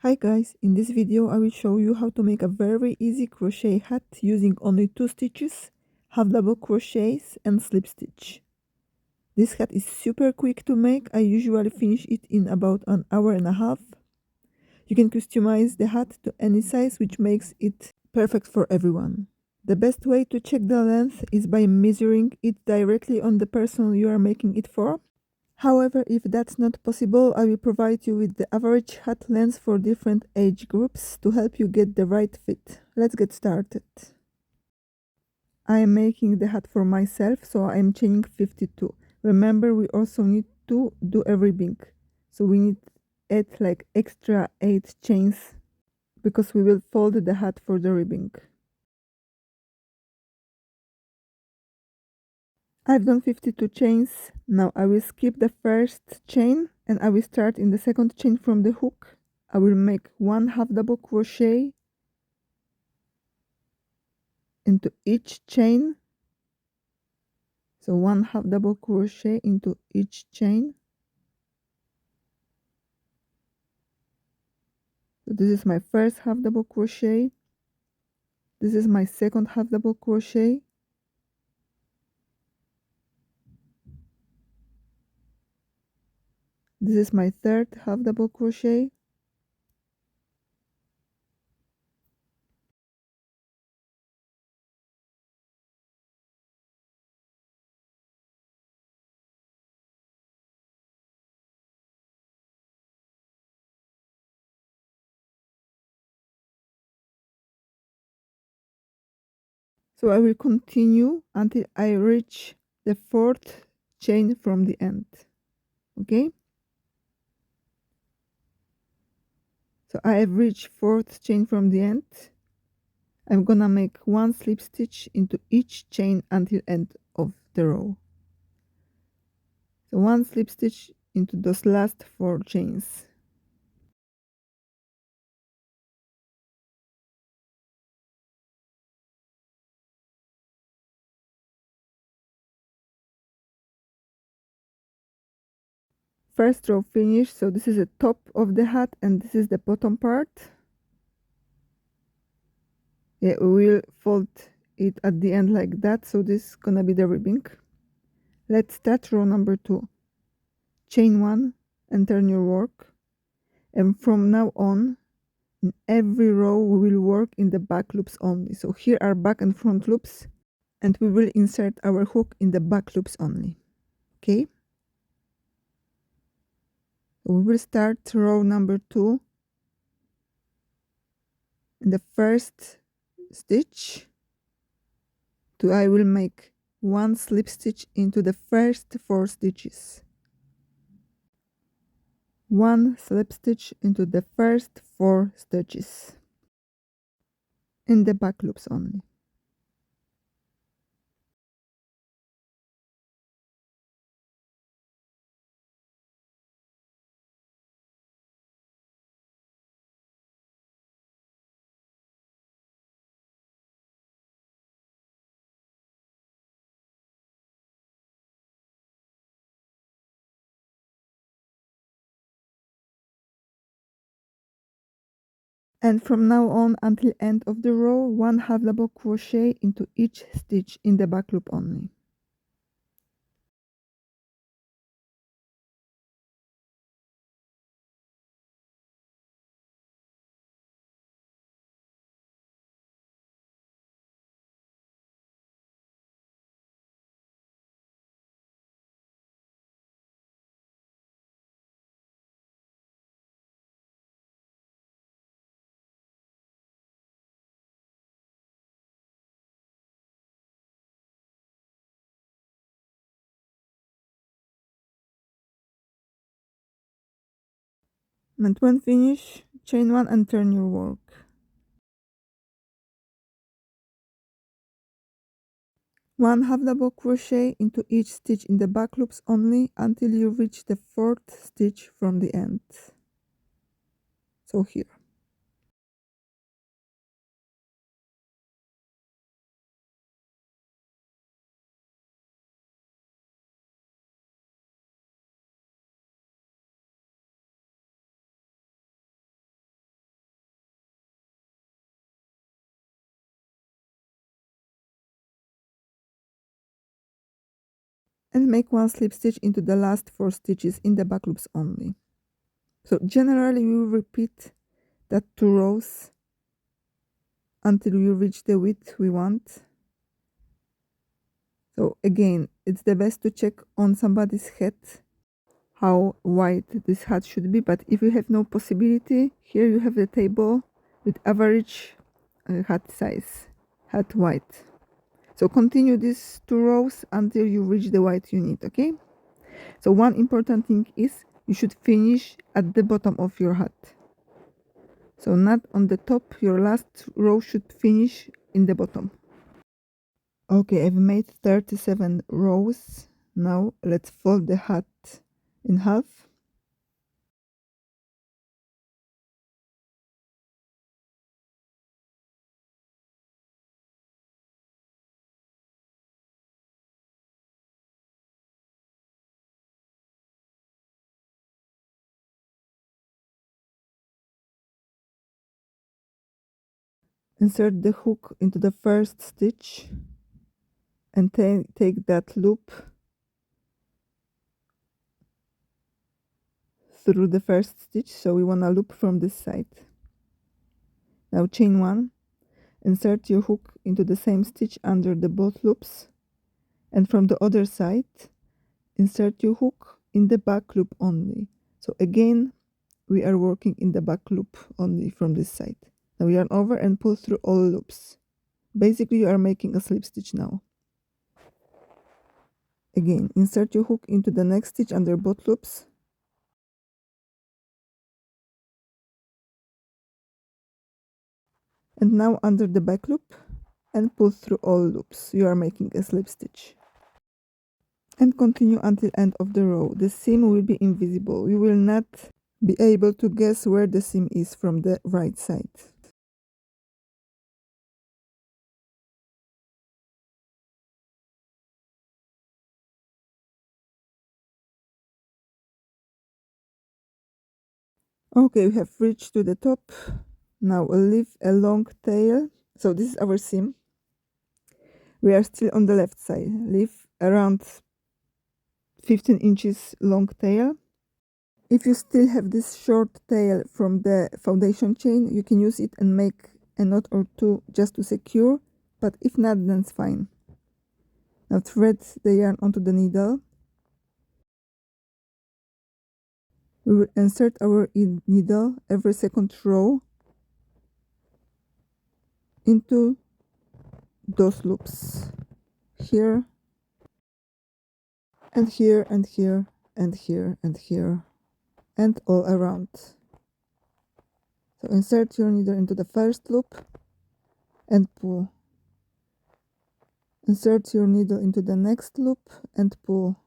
Hi guys, in this video I will show you how to make a very easy crochet hat using only 2 stitches, half double crochets and slip stitch. This hat is super quick to make. I usually finish it in about an hour and a half. You can customize the hat to any size, which makes it perfect for everyone. The best way to check the length is by measuring it directly on the person you are making it for. However, if that's not possible, I will provide you with the average hat length for different age groups to help you get the right fit. Let's get started. I am making the hat for myself, so I am chaining 52. Remember, we also need to do a ribbing. So we need to add like extra 8 chains because we will fold the hat for the ribbing. I've done 52 chains. Now I will skip the first chain and I will start in the second chain from the hook. I will make 1 half double crochet into each chain. So 1 half double crochet into each chain. So this is my first half double crochet. This is my second half double crochet. This is my third half double crochet. So I will continue until I reach the fourth chain from the end. Okay? So I have reached fourth chain from the end. I'm gonna make 1 slip stitch into each chain until end of the row. So 1 slip stitch into those last 4 chains. First row finished, so this is the top of the hat and this is the bottom part. Yeah, we will fold it at the end like that, so this is gonna be the ribbing. Let's start row number 2. Chain 1 and turn your work. And from now on, in every row we will work in the back loops only. So here are back and front loops, and we will insert our hook in the back loops only. Okay? So we will start row number 2. In the first stitch, I will make 1 slip stitch into the first 4 stitches. 1 slip stitch into the first 4 stitches in the back loops only. And from now on until end of the row, 1 half double crochet into each stitch in the back loop only. And when finished, chain 1 and turn your work. 1 half double crochet into each stitch in the back loops only until you reach the 4th stitch from the end. So here. and make one slip stitch into the last 4 stitches in the back loops only. So generally we will repeat that 2 rows until you reach the width we want. So again, it's the best to check on somebody's head how wide this hat should be, but if you have no possibility, here you have the table with average hat size, hat width. So continue these 2 rows until you reach the width you need, okay? So one important thing is you should finish at the bottom of your hat. So not on the top, your last row should finish in the bottom. Okay, I've made 37 rows. Now let's fold the hat in half. Insert the hook into the first stitch and take that loop through the first stitch. So we want to loop from this side. Now chain 1, insert your hook into the same stitch under the both loops, and from the other side insert your hook in the back loop only. So again we are working in the back loop only from this side. Now yarn over and pull through all loops. Basically you are making a slip stitch now. Again, insert your hook into the next stitch under both loops. And now under the back loop and pull through all loops. You are making a slip stitch. And continue until end of the row. The seam will be invisible. You will not be able to guess where the seam is from the right side. Okay, we have reached to the top. Now leave a long tail. So this is our seam. We are still on the left side. Leave around 15 inches long tail. If you still have this short tail from the foundation chain, you can use it and make a knot or two just to secure, but if not, then it's fine. Now thread the yarn onto the needle. We will insert our needle every second row into those loops. Here, and here, and here, and here, and here, and all around. So insert your needle into the first loop and pull. Insert your needle into the next loop and pull.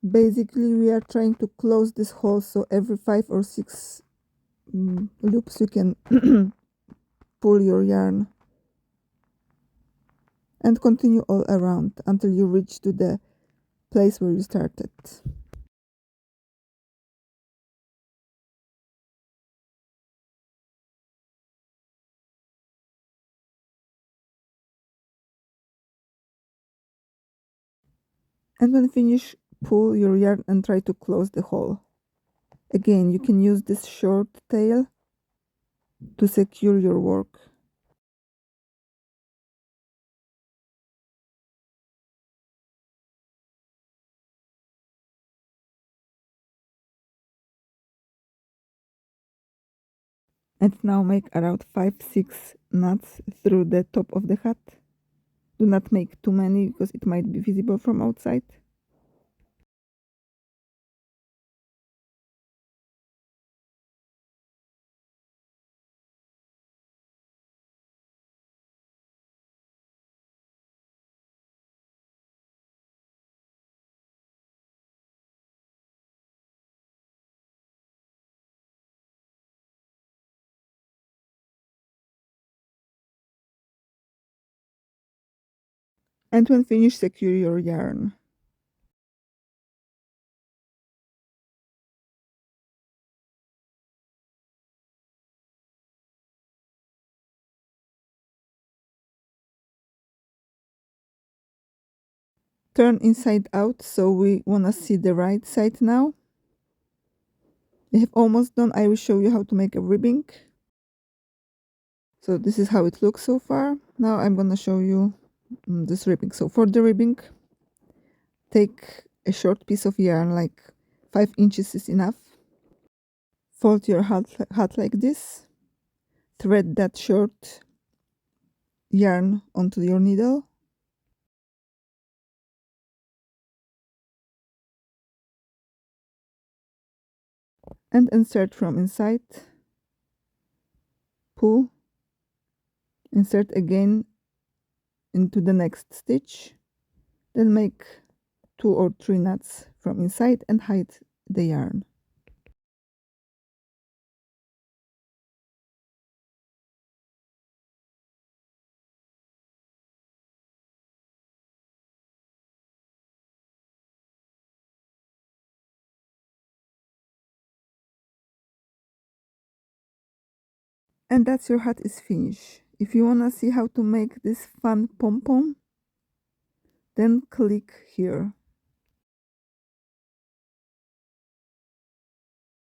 Basically we are trying to close this hole, so every 5 or 6 loops you can pull your yarn and continue all around until you reach to the place where you started. And when finished, pull your yarn and try to close the hole. Again, you can use this short tail to secure your work. And now make around 5-6 knots through the top of the hat. Do not make too many because it might be visible from outside. And when finished, secure your yarn. Turn inside out, so we want to see the right side now. We have almost done. I will show you how to make a ribbing. So this is how it looks so far. Now I'm gonna show you this ribbing. So for the ribbing, take a short piece of yarn, like 5 inches is enough. Fold your hat like this. Thread that short yarn onto your needle. And insert from inside. Pull. Insert again into the next stitch. Then make 2 or 3 knots from inside and hide the yarn. And that's your hat is finished. If you wanna see how to make this fun pom-pom, then click here.